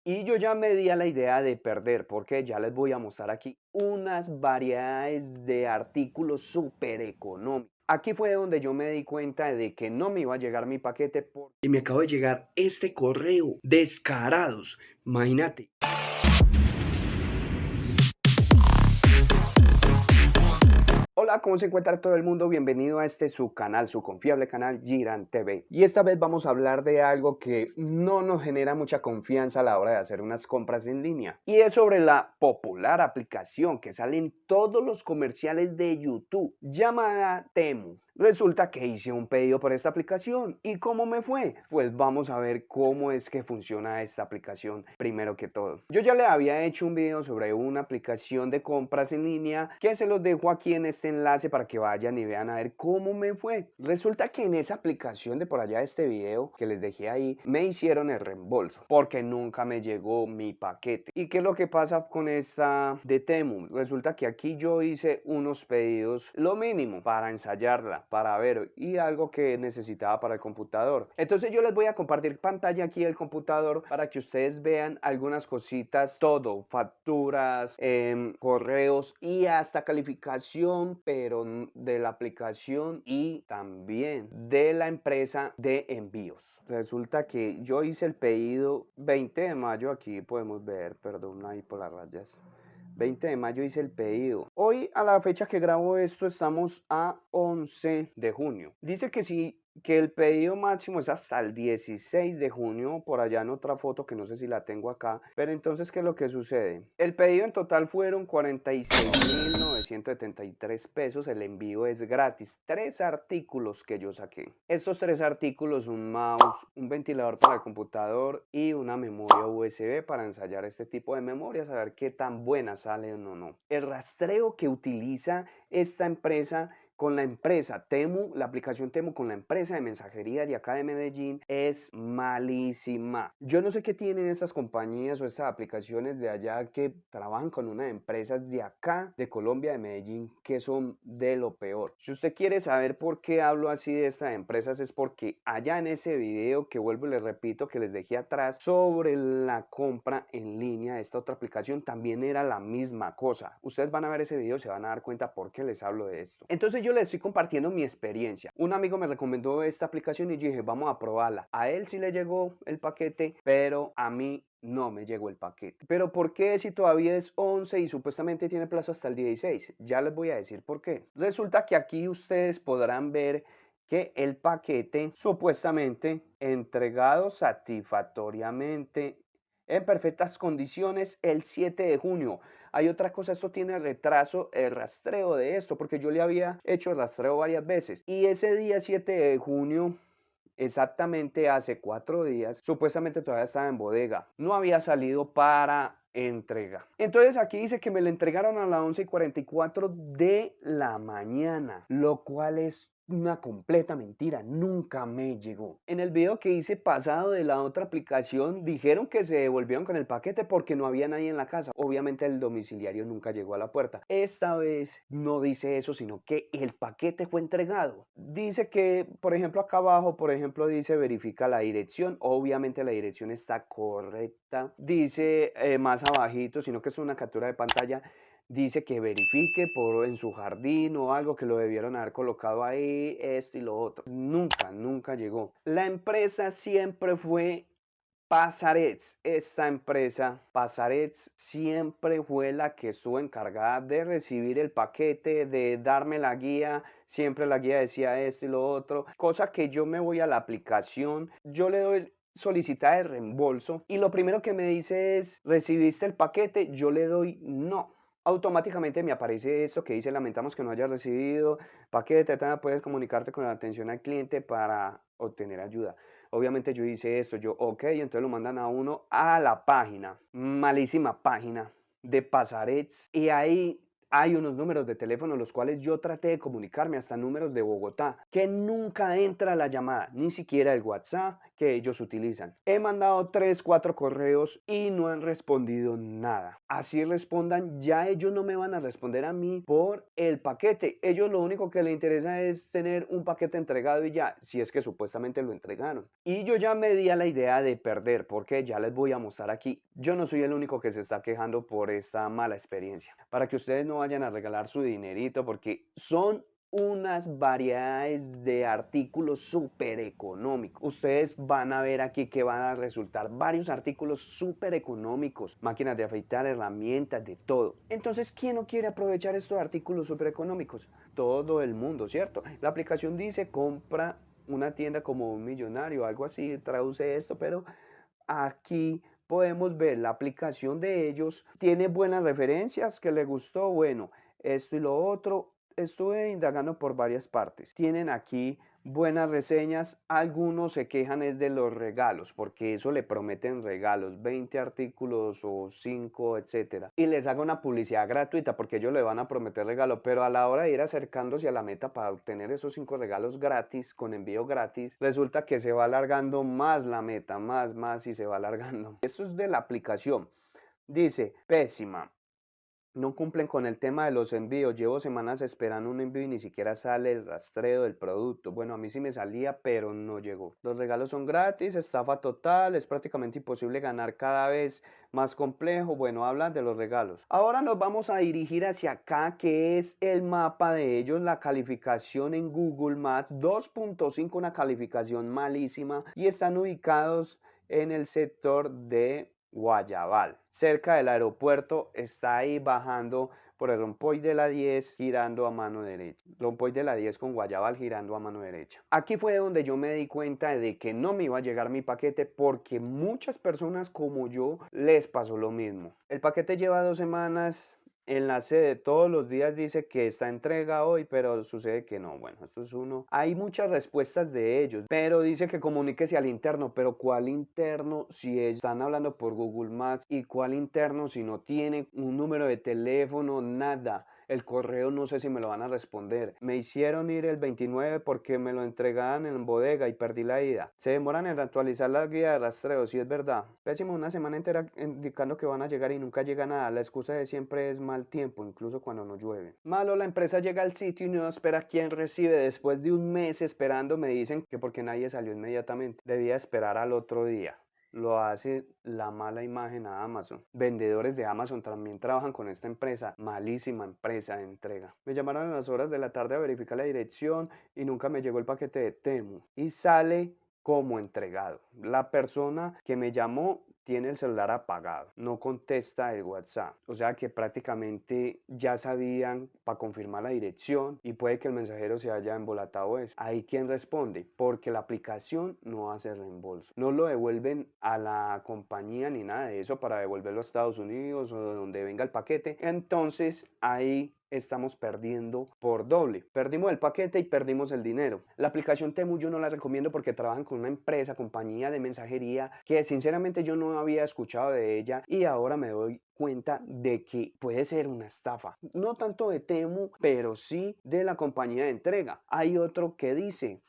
Y yo ya me di a la idea de perder, porque ya les voy a mostrar aquí unas variedades de artículos súper económicos. Aquí fue donde yo me di cuenta de que no me iba a llegar mi paquete y me acabo de llegar este correo. Descarados, imagínate. Hola, ¿cómo se encuentra todo el mundo? Bienvenido a este su canal, su confiable canal Giran TV. Y esta vez vamos a hablar de algo que no nos genera mucha confianza a la hora de hacer unas compras en línea. Y es sobre la popular aplicación que sale en todos los comerciales de YouTube, llamada Temu. Resulta que hice un pedido por esta aplicación. ¿Y cómo me fue? Pues vamos a ver cómo es que funciona esta aplicación primero que todo. Yo ya le había hecho un video sobre una aplicación de compras en línea que se los dejo aquí en este enlace para que vayan y vean a ver cómo me fue. Resulta que en esa aplicación de por allá de este video que les dejé ahí me hicieron el reembolso porque nunca me llegó mi paquete. ¿Y qué es lo que pasa con esta de Temu? Resulta que aquí yo hice unos pedidos lo mínimo para ensayarla, para ver, y algo que necesitaba para el computador. Entonces yo les voy a compartir pantalla aquí del computador para que ustedes vean algunas cositas, todo, facturas, correos y hasta calificación, pero de la aplicación y también de la empresa de envíos. Resulta que yo hice el pedido 20 de mayo, aquí podemos ver, perdón ahí por las rayas. 20 de mayo hice el pedido. Hoy, a la fecha que grabo esto, estamos a 11 de junio. Dice que sí, que el pedido máximo es hasta el 16 de junio, por allá en otra foto que no sé si la tengo acá. Pero entonces, ¿qué es lo que sucede? El pedido en total fueron 46.973 pesos. El envío es gratis. Tres artículos que yo saqué. Estos tres artículos, un mouse, un ventilador para el computador y una memoria USB para ensayar este tipo de memorias, a ver qué tan buenas salen o no. El rastreo que utiliza esta empresa con la empresa Temu, la aplicación Temu con la empresa de mensajería de acá de Medellín es malísima. Yo no sé qué tienen estas compañías o estas aplicaciones de allá que trabajan con unas empresas de acá, de Colombia, de Medellín, que son de lo peor. Si usted quiere saber por qué hablo así de estas empresas es porque allá en ese video que vuelvo y les repito que les dejé atrás sobre la compra en línea de esta otra aplicación también era la misma cosa. Ustedes van a ver ese video y se van a dar cuenta por qué les hablo de esto. Entonces yo les estoy compartiendo mi experiencia. Un amigo me recomendó esta aplicación y yo dije, vamos a probarla. A él sí le llegó el paquete, pero a mí no me llegó el paquete. Pero ¿por qué si todavía es 11 y supuestamente tiene plazo hasta el 16? Ya les voy a decir por qué. Resulta que aquí ustedes podrán ver que el paquete supuestamente entregado satisfactoriamente en perfectas condiciones el 7 de junio. Hay otra cosa, esto tiene retraso, el rastreo de esto, porque yo le había hecho el rastreo varias veces. Y ese día 7 de junio, exactamente hace 4 días, supuestamente todavía estaba en bodega. No había salido para entrega. Entonces aquí dice que me lo entregaron a las 11:44 de la mañana, lo cual es una completa mentira, nunca me llegó. En el video que hice pasado de la otra aplicación dijeron que se devolvieron con el paquete porque no había nadie en la casa. Obviamente el domiciliario nunca llegó a la puerta. Esta vez no dice eso, sino que el paquete fue entregado. Dice que, por ejemplo, acá abajo, por ejemplo, dice verifica la dirección. Obviamente la dirección está correcta. Dice más abajito, sino que es una captura de pantalla, dice que verifique por en su jardín o algo que lo debieron haber colocado ahí, esto y lo otro. Nunca llegó. La empresa siempre fue Pasarets. Esta empresa, Pasarets, siempre fue la que estuvo encargada de recibir el paquete, de darme la guía. Siempre la guía decía esto y lo otro. Cosa que yo me voy a la aplicación, yo le doy solicitar el reembolso y lo primero que me dice es, ¿recibiste el paquete? Yo le doy no. Automáticamente me aparece esto que dice, lamentamos que no hayas recibido paquete, puedes comunicarte con la atención al cliente para obtener ayuda. Obviamente yo hice esto, yo, ok, entonces lo mandan a uno a la página, malísima página de Pasarets, y ahí hay unos números de teléfono los cuales yo traté de comunicarme, hasta números de Bogotá, que nunca entra la llamada, ni siquiera el WhatsApp, que ellos utilizan. He mandado 3, 4 correos y no han respondido nada. Así respondan, ya ellos no me van a responder a mí por el paquete. Ellos lo único que les interesa es tener un paquete entregado y ya, si es que supuestamente lo entregaron. Y yo ya me di a la idea de perder, porque ya les voy a mostrar aquí. Yo no soy el único que se está quejando por esta mala experiencia. Para que ustedes no vayan a regalar su dinerito, porque son unas variedades de artículos súper económicos. Ustedes van a ver aquí que van a resultar varios artículos súper económicos, máquinas de afeitar, herramientas, de todo. Entonces, ¿quién no quiere aprovechar estos artículos súper económicos? Todo el mundo, ¿cierto? La aplicación dice compra una tienda como un millonario, algo así traduce esto, pero aquí podemos ver la aplicación de ellos, tiene buenas referencias, que le gustó, bueno, esto y lo otro. Estuve indagando por varias partes. Tienen aquí buenas reseñas. Algunos se quejan es de los regalos, porque eso le prometen regalos, 20 artículos o 5, etcétera. Y les hago una publicidad gratuita porque ellos le van a prometer regalo, pero a la hora de ir acercándose a la meta para obtener esos 5 regalos gratis, con envío gratis, resulta que se va alargando más la meta, más y se va alargando. Esto es de la aplicación. Dice, pésima. No cumplen con el tema de los envíos. Llevo semanas esperando un envío y ni siquiera sale el rastreo del producto. Bueno, a mí sí me salía, pero no llegó. Los regalos son gratis, estafa total, es prácticamente imposible ganar, cada vez más complejo. Bueno, hablan de los regalos. Ahora nos vamos a dirigir hacia acá, que es el mapa de ellos, la calificación en Google Maps, 2.5, una calificación malísima, y están ubicados en el sector de Guayabal, cerca del aeropuerto. Está ahí bajando por el rompoy de la 10, girando a mano derecha. Rompoy de la 10 con Guayabal, girando a mano derecha. Aquí fue donde yo me di cuenta de que no me iba a llegar mi paquete, porque muchas personas como yo les pasó lo mismo. El paquete lleva 2 semanas. En la sede todos los días dice que está entrega hoy, pero sucede que no. Bueno, esto es uno. Hay muchas respuestas de ellos, pero dice que comuníquese al interno. Pero ¿cuál interno si están hablando por Google Maps? ¿Y cuál interno si no tiene un número de teléfono? Nada. El correo no sé si me lo van a responder. Me hicieron ir el 29 porque me lo entregaban en bodega y perdí la ida. Se demoran en actualizar la guía de rastreo, si es verdad. Pésimo, una semana entera indicando que van a llegar y nunca llega nada. La excusa de siempre es mal tiempo, incluso cuando no llueve. Malo, la empresa llega al sitio y no espera quién recibe. Después de un mes esperando me dicen que porque nadie salió inmediatamente. Debía esperar al otro día. Lo hace la mala imagen a Amazon. Vendedores de Amazon también trabajan con esta empresa, malísima empresa de entrega. Me llamaron a las horas de la tarde a verificar la dirección y nunca me llegó el paquete de Temu. Y sale como entregado. La persona que me llamó tiene el celular apagado, no contesta el WhatsApp. O sea que prácticamente ya sabían para confirmar la dirección y puede que el mensajero se haya embolatado eso. Ahí quién responde, porque la aplicación no hace reembolso. No lo devuelven a la compañía ni nada de eso para devolverlo a Estados Unidos o de donde venga el paquete. Entonces ahí estamos perdiendo por doble. Perdimos el paquete y perdimos el dinero. La aplicación Temu yo no la recomiendo porque trabajan con una empresa, compañía de mensajería que sinceramente yo no había escuchado de ella y ahora me doy cuenta de que puede ser una estafa. No tanto de Temu, pero sí de la compañía de entrega. Hay otro que dice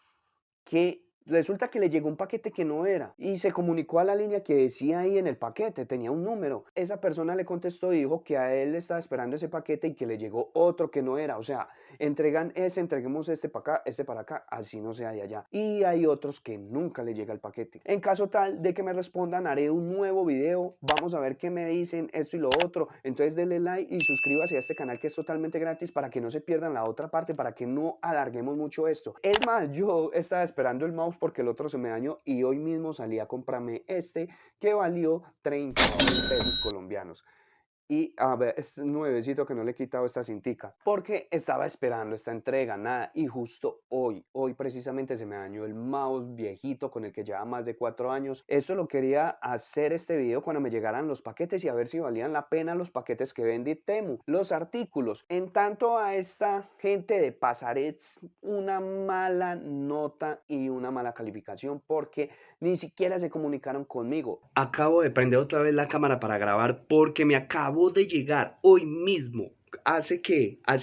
que resulta que le llegó un paquete que no era y se comunicó a la línea que decía ahí en el paquete, tenía un número. Esa persona le contestó y dijo que a él le estaba esperando ese paquete y que le llegó otro que no era. O sea, entregan ese, entreguemos este para acá, así no sea de allá. Y hay otros que nunca le llega el paquete. En caso tal de que me respondan, haré un nuevo video. Vamos a ver qué me dicen, esto y lo otro. Entonces denle like y suscríbase a este canal que es totalmente gratis para que no se pierdan la otra parte, para que no alarguemos mucho esto. Es más, yo estaba esperando el mouse porque el otro se me dañó y hoy mismo salí a comprarme este que valió 30.000 pesos colombianos. Y a ver, es nuevecito que no le he quitado esta cintica, porque estaba esperando esta entrega, nada, y justo hoy precisamente se me dañó el mouse viejito con el que lleva más de 4 años. Esto lo quería hacer este video cuando me llegaran los paquetes y a ver si valían la pena los paquetes que vende Temu, los artículos. En tanto a esta gente de Pasarets, una mala nota y una mala calificación porque ni siquiera se comunicaron conmigo. Acabo de prender otra vez la cámara para grabar porque me acabo de llegar hoy mismo. Hace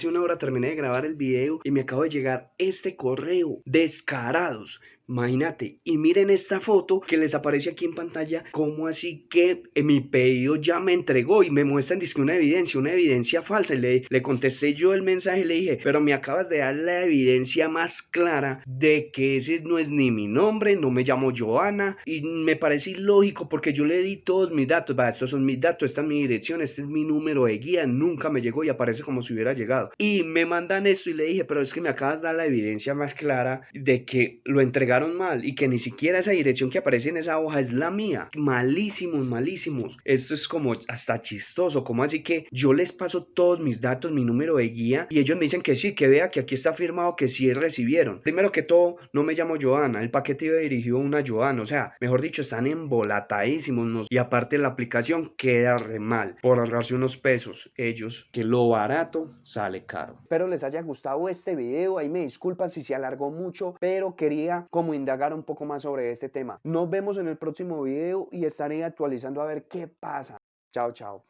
una hora terminé de grabar el video y me acabo de llegar este correo. Descarados. Imagínate, y miren esta foto que les aparece aquí en pantalla, cómo así que mi pedido ya me entregó y me muestran dizque una evidencia falsa. Y le contesté yo el mensaje y le dije, pero me acabas de dar la evidencia más clara de que ese no es ni mi nombre, no me llamo Joana y me parece ilógico porque yo le di todos mis datos, va, estos son mis datos, esta es mi dirección, este es mi número de guía, nunca me llegó y aparece como si hubiera llegado. Y me mandan esto y le dije, pero es que me acabas de dar la evidencia más clara de que lo entregaron mal y que ni siquiera esa dirección que aparece en esa hoja es la mía. Malísimos, malísimos. Esto es como hasta chistoso. Como así que yo les paso todos mis datos, mi número de guía y ellos me dicen que sí, que vea que aquí está firmado que sí recibieron? Primero que todo, no me llamo Joana. El paquete iba dirigido a una Joana. O sea, mejor dicho, están embolatadísimos. Y aparte la aplicación queda re mal. Por ahorrarse unos pesos. Ellos, que lo barato sale caro. Espero les haya gustado este video. Ahí me disculpan si se alargó mucho, pero quería como indagar un poco más sobre este tema. Nos vemos en el próximo video y estaré actualizando a ver qué pasa. Chao, chao.